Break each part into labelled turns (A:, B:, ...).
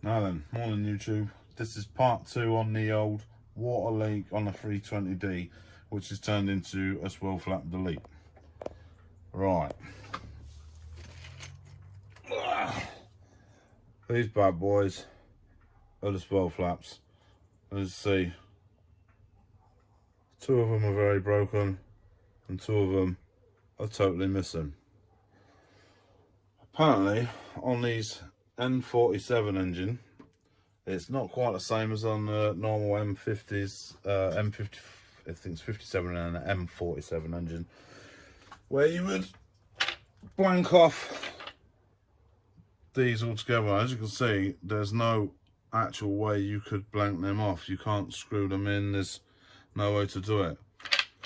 A: Now then, morning YouTube. This is part 2 on the old water leak on the 320D, which has turned into a swirl flap delete. Right. These bad boys are the swirl flaps. As you see, 2 of them are very broken and 2 of them are totally missing. Apparently on these N47 engine, it's not quite the same as on the normal M50s, M50, I think it's 57 and an M47 engine, where you would blank off these all together. As you can see, there's no actual way you could blank them off. You can't screw them in, there's no way to do it.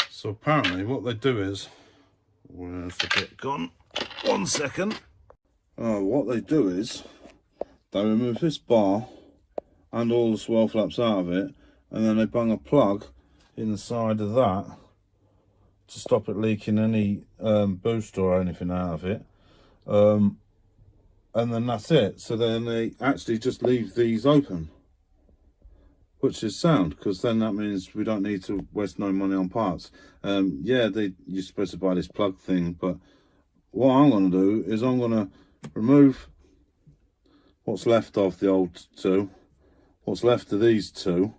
A: So apparently what they do is, where's the bit gone? 1 second. What they do is, they remove this bar and all the swirl flaps out of it, and then they bung a plug in the side of that to stop it leaking any boost or anything out of it. And then that's it. So then they actually just leave these open, which is sound, because then that means we don't need to waste no money on parts. Yeah, you're supposed to buy this plug thing, but what I'm going to do is I'm going to remove what's left of the old 2, what's left of these 2,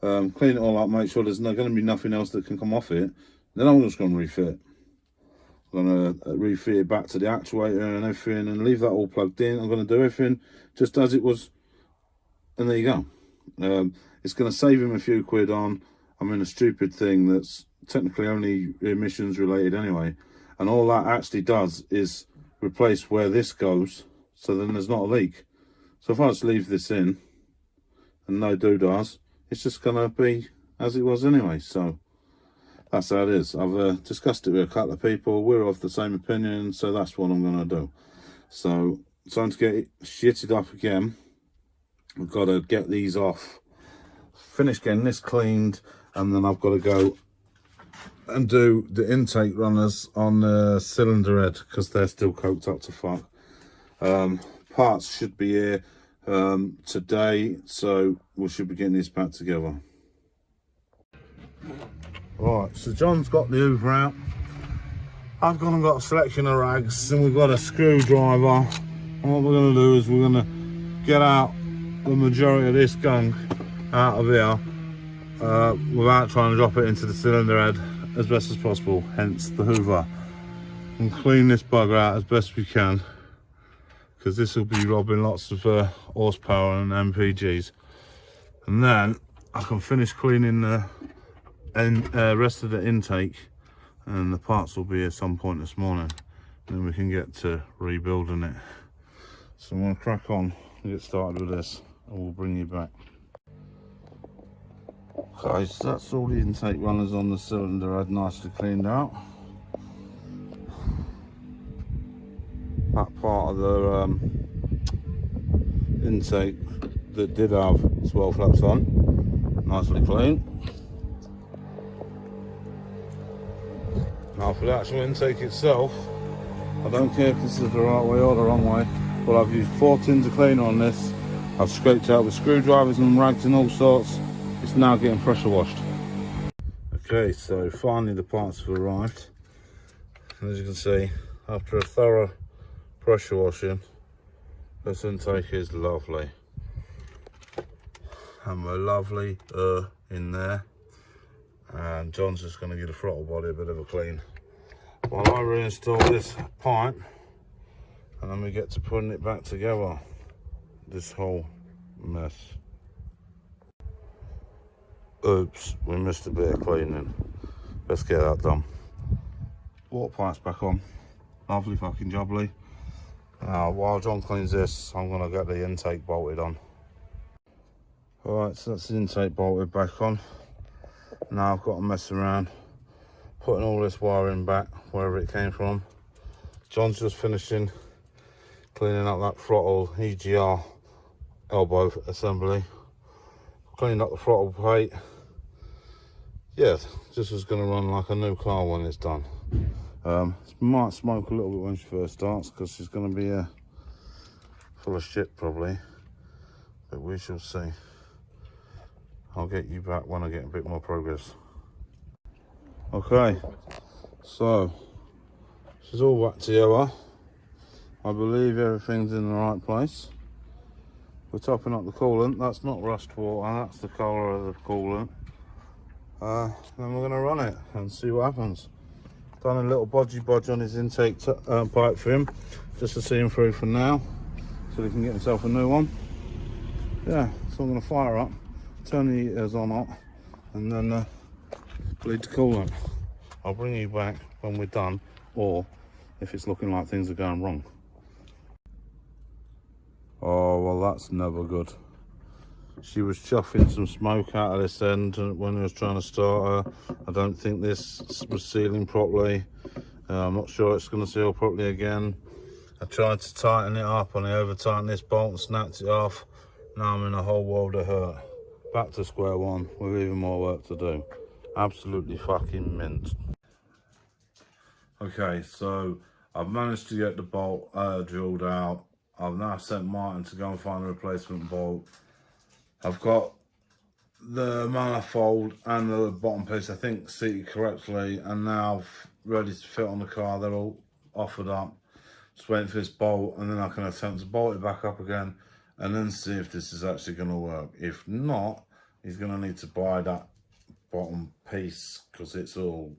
A: clean it all up, make sure there's not going to be nothing else that can come off it. Then I'm just going to refit. I'm going to refit it back to the actuator and everything and leave that all plugged in. I'm going to do everything just as it was, and there you go. It's going to save him a few quid on, I mean, a stupid thing that's technically only emissions related anyway, and all that actually does is replace where this goes, so then there's not a leak. So if I just leave this in and no doodahs, it's just going to be as it was anyway. So that's how it is. I've discussed it with a couple of people, we're of the same opinion, so that's what I'm going to do. So time to get it shitted up again. I've got to get these off, finish getting this cleaned, and then I've got to go and do the intake runners on the cylinder head, because they're still coked up to fuck. Parts should be here today, so we should be getting this back together. Right, so John's got the hoover out, I've gone and got a selection of rags, and we've got a screwdriver, and what we're going to do is we're going to get out the majority of this gunk out of here without trying to drop it into the cylinder head as best as possible, hence the hoover, and clean this bugger out as best we can, because this will be robbing lots of horsepower and MPGs. And then I can finish cleaning the rest of the intake, and the parts will be at some point this morning, and then we can get to rebuilding it. So I'm going to crack on and get started with this, and we'll bring you back. Okay, so that's all the intake runners on the cylinder head nicely cleaned out. That part of the intake that did have swirl flaps on, nicely clean. Now for the actual intake itself, I don't care if this is the right way or the wrong way, but I've used 4 tins of cleaner on this. I've scraped it out with screwdrivers and rags and all sorts. It's now getting pressure washed. Okay, so finally the parts have arrived. As you can see, after a thorough pressure washing, this intake is lovely. And we're lovely in there. And John's just going to give the throttle body a bit of a clean while I reinstall this pipe, and then we get to putting it back together, this whole mess. Oops, we missed a bit of cleaning. Let's get that done. Water pipes back on. Lovely fucking jubbly. Now, while John cleans this, I'm going to get the intake bolted on. Alright, so that's the intake bolted back on. Now I've got to mess around putting all this wiring back wherever it came from. John's just finishing cleaning up that throttle EGR elbow assembly. Cleaned up the throttle plate. Yeah, this is going to run like a new car when it's done. Might smoke a little bit when she first starts, because she's going to be full of shit probably. but we shall see. I'll get you back when I get a bit more progress. Okay, so this is all back together. I believe everything's in the right place. We're topping up the coolant. That's not rust water, that's the colour of the coolant. Then we're going to run it and see what happens. Done a little bodge on his intake pipe for him, just to see him through for now, so he can get himself a new one. Yeah, so I'm going to fire up, turn the heaters on hot, and then bleed the coolant. I'll bring you back when we're done, or if it's looking like things are going wrong. Oh, well, that's never good. She was chuffing some smoke out of this end when I was trying to start her. I don't think this was sealing properly. I'm not sure it's going to seal properly again. I tried to tighten it up and I over tightened this bolt and snapped it off. Now I'm in a whole world of hurt. Back to square one with even more work to do. Absolutely fucking mint. Okay, so I've managed to get the bolt drilled out. I've now sent Martin to go and find a replacement bolt. I've got the manifold and the bottom piece, I think, seated correctly, and now ready to fit on the car. They're all offered up. Just waiting for this bolt, and then I can attempt to bolt it back up again, and then see if this is actually going to work. If not, he's going to need to buy that bottom piece, because it's all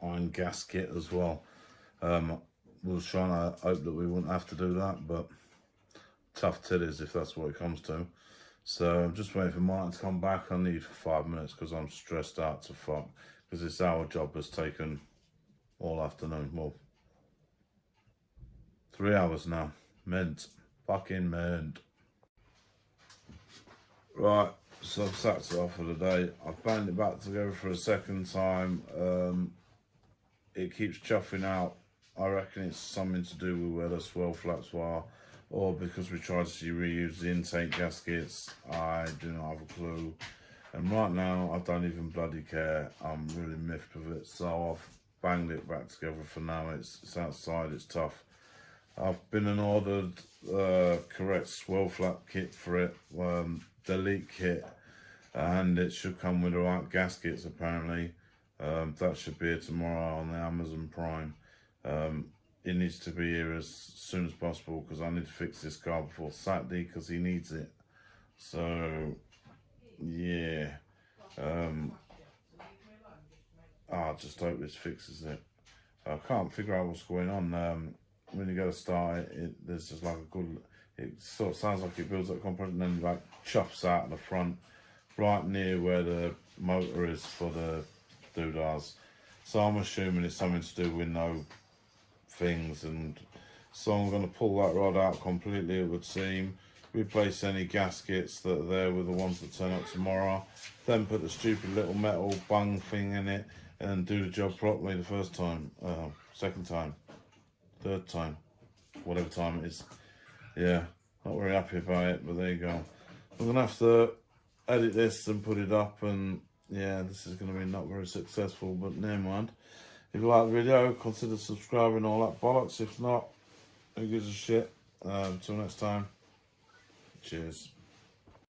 A: iron gasket as well. We was trying to hope that we wouldn't have to do that, but tough titties if that's what it comes to. So I'm just waiting for Martin to come back. I need for 5 minutes because I'm stressed out to fuck, because this hour job has taken all afternoon. Well, 3 hours now. Mint. Fucking mint. Right, so I've sacked it off for the day. I've banged it back together for a second time. It keeps chuffing out. I reckon it's something to do with where the swirl flaps were, or because we tried to reuse the intake gaskets. I do not have a clue. And right now, I don't even bloody care. I'm really miffed with it. So I've banged it back together for now. It's outside, it's tough. I've been and ordered correct swirl flap kit for it, delete kit, and it should come with the right gaskets apparently. That should be here tomorrow on the Amazon Prime. It needs to be here as soon as possible because I need to fix this car before Saturday because he needs it. So yeah, I just hope this fixes it. I can't figure out what's going on. When you go to start it, there's just like a good, it sort of sounds like it builds up component and then like chuffs out of the front right near where the motor is for the doodahs. So I'm assuming it's something to do with no things, and so I'm going to pull that rod out completely, it would seem, replace any gaskets that are there with the ones that turn up tomorrow, then put the stupid little metal bung thing in it and do the job properly the first time, second time, third time, whatever time it is. Yeah, not very happy about it, but there you go. I'm going to have to edit this and put it up, and yeah, this is going to be not very successful, but never mind. If you like the video, consider subscribing, all that bollocks. If not, who gives a shit? Until next time, cheers.